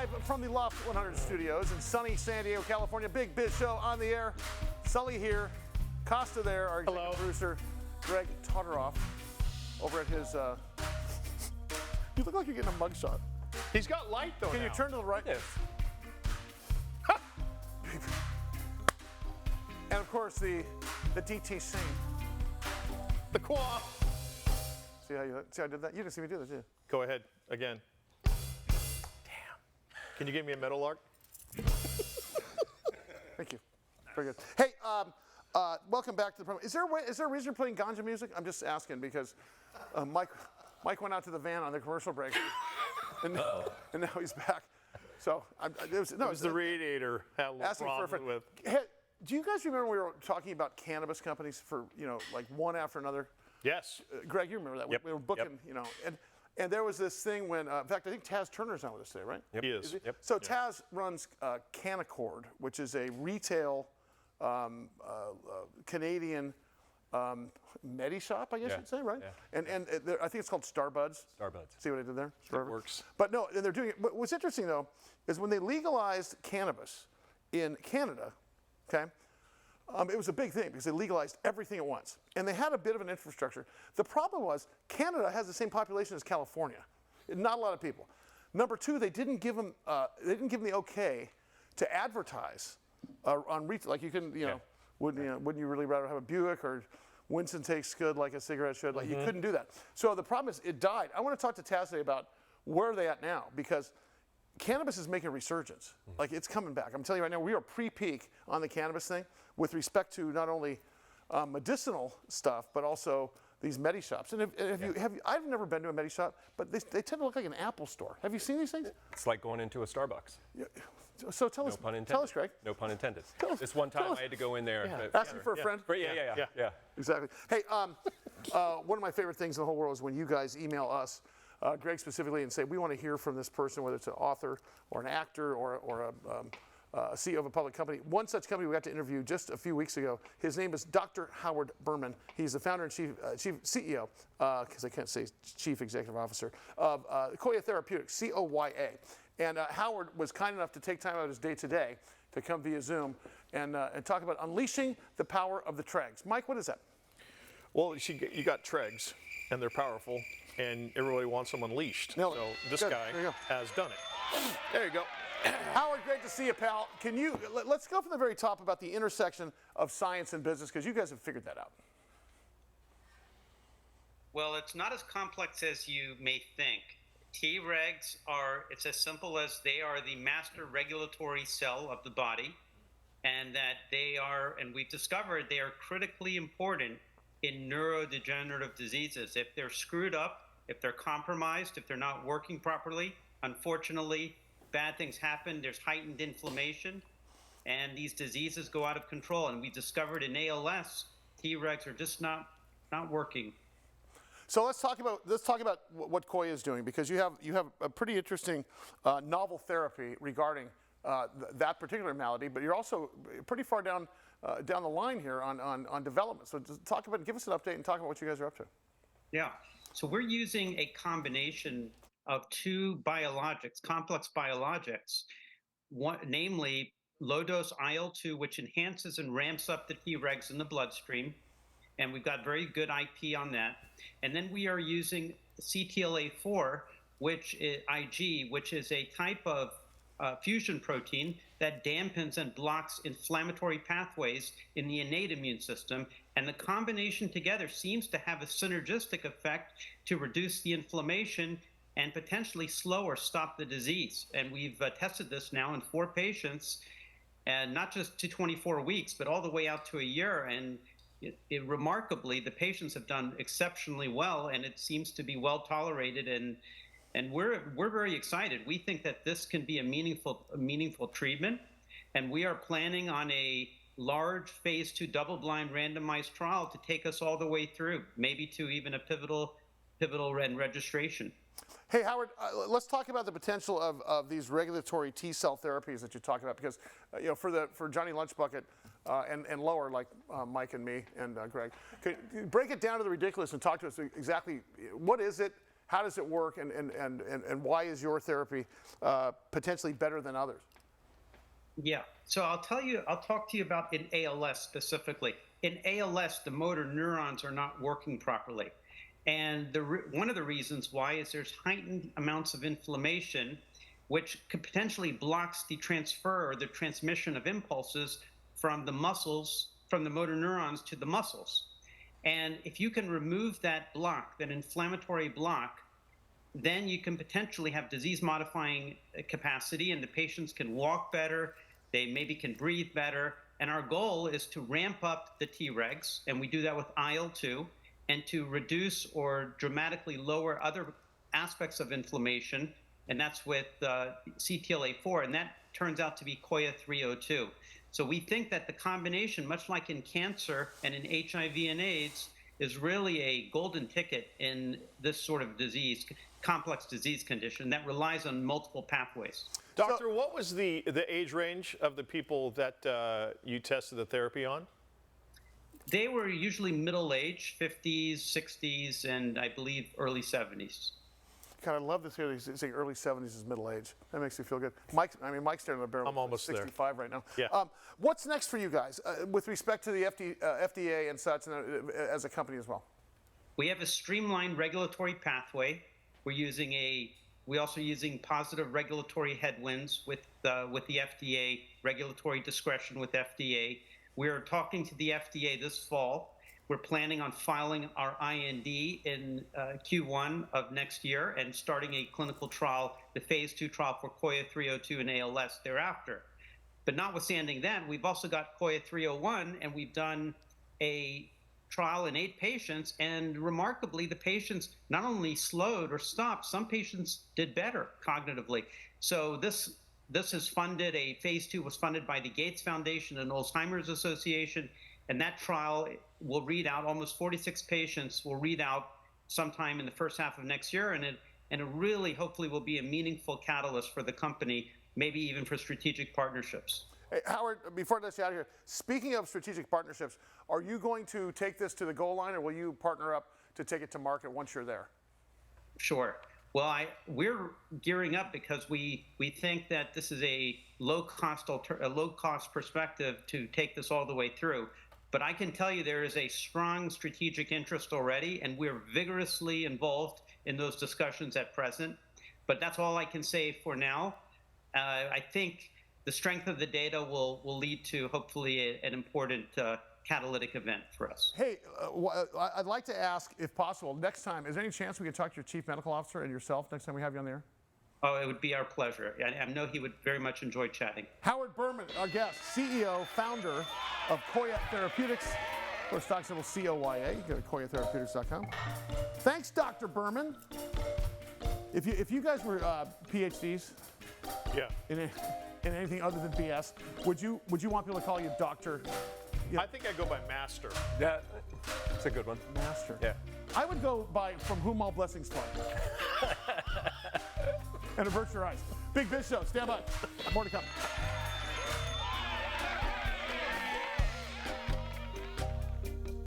Live from the Loft 100 studios in sunny San Diego, California. Big Biz Show on the air. Sully here, Costa there, our executive producer. Greg Todoroff over at his, you look like you're getting a mugshot. He's got light though. Can you turn to the right? Yes. And of course the DTC. The qua. See how I did that? You didn't see me do that, did you? Go ahead again. Damn. Can you give me a metal arc? Thank you. Very good. Hey, welcome back to the program. Is there a reason you're playing ganja music? I'm just asking because Mike went out to the van on the commercial break, and now he's back. So it was the radiator had a little problem with. Hey, do you guys remember we were talking about cannabis companies for like one after another? Yes. Greg, you remember that? Yep. We were booking, and there was this thing when, in fact, I think Taz Turner's on with us today, right? Yep. He is. Yep. So Taz runs Canaccord, which is a retail Canadian medi shop, I guess you'd say, right? Yeah. And I think it's called Starbuds. Starbuds. See what I did there? It works. But no, and they're doing it. But what's interesting though is when they legalized cannabis in Canada, okay, it was a big thing because they legalized everything at once, and they had a bit of an infrastructure. The problem was Canada has the same population as California, not a lot of people. Number two, they didn't give them the okay to advertise on retail. Like you couldn't, wouldn't you really rather have a Buick or Winston takes good like a cigarette should? Like you couldn't do that. So the problem is it died. I want to talk to Taz today about where are they at now, because cannabis is making a resurgence. Like it's coming back. I'm telling you right now, we are pre-peak on the cannabis thing with respect to not only medicinal stuff, but also these medi shops. And I've never been to a medi shop, but they tend to look like an Apple store. Have you seen these things? It's like going into a Starbucks. Yeah. So tell us, Greg. No pun intended. This one time I had to go in there. Asking for a friend? Yeah. Exactly. Hey, one of my favorite things in the whole world is when you guys email us, Greg specifically, and say, we want to hear from this person, whether it's an author or an actor or a CEO of a public company. One such company we got to interview just a few weeks ago, his name is Dr. Howard Berman. He's the founder and chief CEO, because I can't say chief executive officer, of Coya Therapeutics, COYA. And Howard was kind enough to take time out of his day today to come via Zoom and talk about unleashing the power of the T-regs. Mike, what is that? Well, you got T-regs, and they're powerful, and everybody wants them unleashed. So this guy has done it. There you go. Howard, great to see you, pal. Let's go from the very top about the intersection of science and business, because you guys have figured that out. Well, it's not as complex as you may think. T-regs it's as simple as they are the master regulatory cell of the body, and that and we've discovered they are critically important in neurodegenerative diseases. If they're screwed up, if they're compromised, if they're not working properly, unfortunately, bad things happen. There's heightened inflammation, and these diseases go out of control. And we discovered in ALS, T-regs are just not working. So let's talk about what Coya is doing, because you have a pretty interesting novel therapy regarding that particular malady, but you're also pretty far down the line here on development. So just give us an update and talk about what you guys are up to. Yeah. So we're using a combination of two biologics, complex biologics, namely low-dose IL-2, which enhances and ramps up the T-regs in the bloodstream, and we've got very good IP on that. And then we are using CTLA-4, which is IG, which is a type of fusion protein that dampens and blocks inflammatory pathways in the innate immune system. And the combination together seems to have a synergistic effect to reduce the inflammation and potentially slow or stop the disease. And we've tested this now in 4 patients, and not just to 24 weeks, but all the way out to a year. And remarkably, the patients have done exceptionally well, and it seems to be well tolerated. And we're very excited. We think that this can be a meaningful treatment, and we are planning on a large phase 2 double-blind randomized trial to take us all the way through, maybe to even a pivotal and registration. Hey, Howard, let's talk about the potential of these regulatory T-cell therapies that you talked about, because for Johnny Lunchbucket and lower, like Mike and me and Greg, could you break it down to the ridiculous and talk to us exactly what is it, How does it work, and why is your therapy potentially better than others? Yeah. So I'll talk to you about in ALS specifically. In ALS, the motor neurons are not working properly. And one of the reasons why is there's heightened amounts of inflammation, which could potentially blocks the transfer or the transmission of impulses from the muscles, from the motor neurons to the muscles. And if you can remove that block, that inflammatory block, then you can potentially have disease-modifying capacity, and the patients can walk better, they maybe can breathe better. And our goal is to ramp up the T-regs, and we do that with IL-2, and to reduce or dramatically lower other aspects of inflammation, and that's with CTLA-4, and that turns out to be Coya 302. So we think that the combination, much like in cancer and in HIV and AIDS, is really a golden ticket in this sort of disease, complex disease condition that relies on multiple pathways. Doctor, what was the age range of the people that you tested the therapy on? They were usually middle age, 50s, 60s, and I believe early 70s. God, I love this here. He's saying early 70s is middle age. That makes me feel good. Mike's staring at a barrel. I'm almost 65 right now. Yeah. What's next for you guys with respect to the FDA and such, and as a company as well? We have a streamlined regulatory pathway. We're also using positive regulatory headwinds with the FDA, regulatory discretion with FDA. We're talking to the FDA this fall. We're planning on filing our IND in Q1 of next year and starting a clinical trial, the phase 2 trial for Coya 302 and ALS thereafter. But notwithstanding that, we've also got Coya 301, and we've done a trial in 8 patients, and remarkably, the patients not only slowed or stopped, some patients did better cognitively. So this is funded, a phase 2 was funded by the Gates Foundation and Alzheimer's Association, and that trial will read out, almost 46 patients will read out sometime in the first half of next year, and it really hopefully will be a meaningful catalyst for the company, maybe even for strategic partnerships. Hey, Howard, before I let you out of here, speaking of strategic partnerships, are you going to take this to the goal line, or will you partner up to take it to market once you're there? Sure. Well, we're gearing up because we think that this is a low-cost perspective to take this all the way through. But I can tell you there is a strong strategic interest already, and we're vigorously involved in those discussions at present. But that's all I can say for now. I think the strength of the data will lead to hopefully an important catalytic event for us. Hey, I'd like to ask, if possible, next time, is there any chance we could talk to your chief medical officer and yourself next time we have you on the air? Oh, it would be our pleasure. I know he would very much enjoy chatting. Howard Berman, our guest, CEO, founder of Coya Therapeutics. Of course, stock symbol COYA. You go to coyatherapeutics.com. Thanks, Dr. Berman. If you guys were PhDs in anything other than BS, would you want people to call you Doctor? I think I go by Master. Yeah, that's a good one. Master. Yeah. I would go by From Whom All Blessings Flow. And avert your eyes. Big Biz Show. Stand by. More to come.